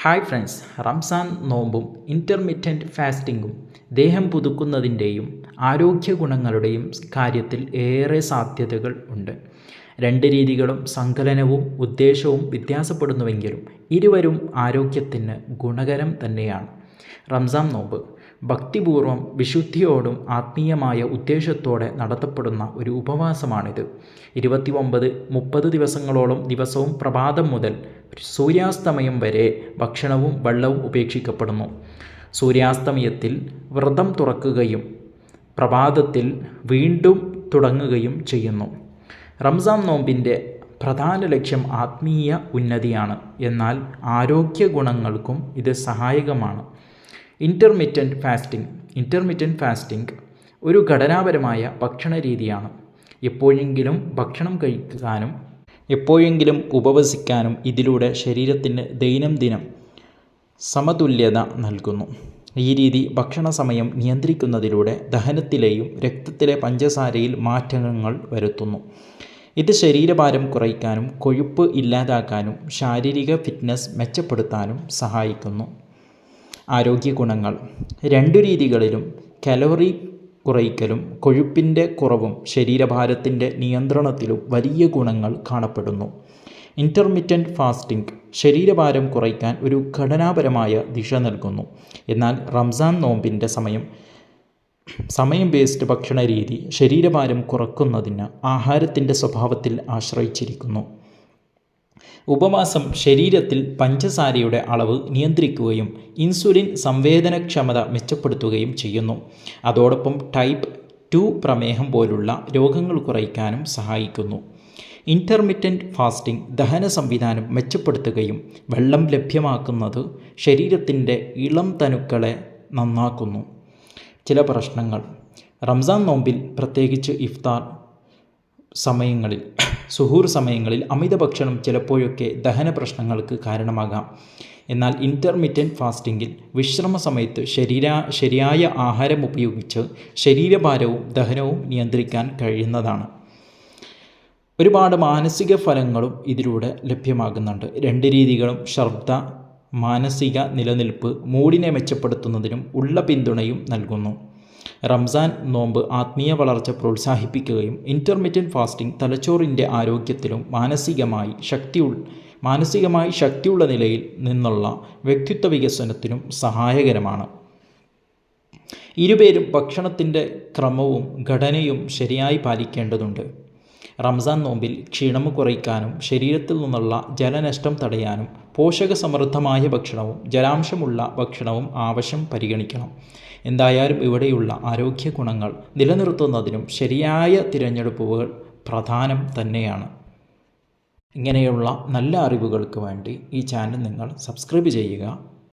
Hi friends, Ramzan നോമ്പും intermittent ഫാസ്റ്റിങ്ങും ദേഹം പുതുക്കുന്നതിൻ്റെയും ആരോഗ്യ ഗുണങ്ങളുടെയും കാര്യത്തിൽ ഏറെ സാധ്യതകൾ ഉണ്ട്. രണ്ട് രീതികളും സങ്കലനവും ഉദ്ദേശവും വ്യത്യാസപ്പെടുന്നുവെങ്കിലും ഇരുവരും ആരോഗ്യത്തിന് ഗുണകരം തന്നെയാണ്. റംസാൻ നോമ്പ് ഭക്തിപൂർവം വിശുദ്ധിയോടും ആത്മീയമായ ഉദ്ദേശത്തോടെ നടത്തപ്പെടുന്ന ഒരു ഉപവാസമാണിത്. 29-30 ദിവസങ്ങളോളം ദിവസവും പ്രഭാതം മുതൽ സൂര്യാസ്തമയം വരെ ഭക്ഷണവും വെള്ളവും ഉപേക്ഷിക്കപ്പെടുന്നു. സൂര്യാസ്തമയത്തിൽ വ്രതം തുറക്കുകയും പ്രഭാതത്തിൽ വീണ്ടും തുടങ്ങുകയും ചെയ്യുന്നു. റംസാൻ നോമ്പിൻ്റെ പ്രധാന ലക്ഷ്യം ആത്മീയ ഉന്നതിയാണ്, എന്നാൽ ആരോഗ്യ ഗുണങ്ങൾക്കും ഇത് സഹായകമാണ്. ഇൻ്റർമിറ്റൻറ്റ് ഫാസ്റ്റിംഗ് ഒരു ഘടനാപരമായ ഭക്ഷണ രീതിയാണ്. എപ്പോഴെങ്കിലും ഭക്ഷണം കഴിക്കാനും എപ്പോഴെങ്കിലും ഉപവസിക്കാനും ഇതിലൂടെ ശരീരത്തിന് ദൈനംദിനം സമതുല്യത നൽകുന്നു. ഈ രീതി ഭക്ഷണ സമയം നിയന്ത്രിക്കുന്നതിലൂടെ ദഹനത്തിലെയും രക്തത്തിലെ പഞ്ചസാരയിൽ മാറ്റങ്ങൾ വരുത്തുന്നു. ഇത് ശരീരഭാരം കുറയ്ക്കാനും കൊഴുപ്പ് ഇല്ലാതാക്കാനും ശാരീരിക ഫിറ്റ്നസ് മെച്ചപ്പെടുത്താനും സഹായിക്കുന്നു. ആരോഗ്യ ഗുണങ്ങൾ രണ്ടു രീതികളിലും കലോറി കുറയ്ക്കലും കൊഴുപ്പിൻ്റെ കുറവും ശരീരഭാരത്തിൻ്റെ നിയന്ത്രണത്തിലും വലിയ ഗുണങ്ങൾ കാണപ്പെടുന്നു. ഇൻ്റർമിറ്റൻറ്റ് ഫാസ്റ്റിംഗ് ശരീരഭാരം കുറയ്ക്കാൻ ഒരു ഘടനാപരമായ ദിശ നൽകുന്നു, എന്നാൽ റംസാൻ നോമ്പിൻ്റെ സമയം ബേസ്ഡ് ഭക്ഷണ രീതി ശരീരഭാരം കുറയ്ക്കുന്നതിന് ആഹാരത്തിൻ്റെ സ്വഭാവത്തിൽ ആശ്രയിച്ചിരിക്കുന്നു. ഉപവാസം ശരീരത്തിൽ പഞ്ചസാരയുടെ അളവ് നിയന്ത്രിക്കുകയും ഇൻസുലിൻ സംവേദനക്ഷമത മെച്ചപ്പെടുത്തുകയും ചെയ്യുന്നു. അതോടൊപ്പം ടൈപ്പ് 2 പ്രമേഹം പോലുള്ള രോഗങ്ങൾ കുറയ്ക്കാനും സഹായിക്കുന്നു. ഇൻ്റർമിറ്റൻറ്റ് ഫാസ്റ്റിംഗ് ദഹന സംവിധാനം മെച്ചപ്പെടുത്തുകയും വെള്ളം ലഭ്യമാക്കുന്നത് ശരീരത്തിൻ്റെ ഇളം തനുക്കളെ നന്നാക്കുന്നു. ചില പ്രശ്നങ്ങൾ റംസാൻ നോമ്പിൽ, പ്രത്യേകിച്ച് ഇഫ്താർ സമയങ്ങളിൽ, സുഹൂർ സമയങ്ങളിൽ അമിത ഭക്ഷണം ചിലപ്പോഴൊക്കെ ദഹന പ്രശ്നങ്ങൾക്ക് കാരണമാകാം. എന്നാൽ ഇൻ്റർമിറ്റൻറ്റ് ഫാസ്റ്റിങ്ങിൽ വിശ്രമ സമയത്ത് ശരിയായ ആഹാരം ഉപയോഗിച്ച് ശരീരഭാരവും ദഹനവും നിയന്ത്രിക്കാൻ കഴിയുന്നതാണ്. ഒരുപാട് മാനസിക ഫലങ്ങളും ഇതിലൂടെ ലഭ്യമാകുന്നുണ്ട്. രണ്ട് രീതികളും ശ്രദ്ധ, മാനസിക നിലനിൽപ്പ്, മൂഡിനെ മെച്ചപ്പെടുത്തുന്നതിനും ഉള്ള പിന്തുണയും നൽകുന്നു. റംസാൻ നോമ്പ് ആത്മീയ വളർച്ച പ്രോത്സാഹിപ്പിക്കുകയും ഇൻ്റർമിറ്റൻറ്റ് ഫാസ്റ്റിംഗ് തലച്ചോറിൻ്റെ ആരോഗ്യത്തിലും മാനസികമായി ശക്തിയുള്ള നിലയിൽ നിന്നുള്ള വ്യക്തിത്വ വികസനത്തിനും സഹായകരമാണ്. ഇരുപേരും ഭക്ഷണത്തിൻ്റെ ക്രമവും ഘടനയും ശരിയായി പാലിക്കേണ്ടതുണ്ട്. റംസാൻ നോമ്പിൽ ക്ഷീണം കുറയ്ക്കാനും ശരീരത്തിൽ നിന്നുള്ള ജലനഷ്ടം തടയാനും പോഷകസമൃദ്ധമായ ഭക്ഷണവും ജലാംശമുള്ള ഭക്ഷണവും ആവശ്യം പരിഗണിക്കണം. എന്തായാലും ഇവിടെയുള്ള ആരോഗ്യ ഗുണങ്ങൾ നിലനിർത്തുന്നതിനും ശരിയായ തിരഞ്ഞെടുപ്പുകൾ പ്രധാനം തന്നെയാണ്. ഇങ്ങനെയുള്ള നല്ല അറിവുകൾക്ക് വേണ്ടി ഈ ചാനൽ നിങ്ങൾ സബ്സ്ക്രൈബ് ചെയ്യുക.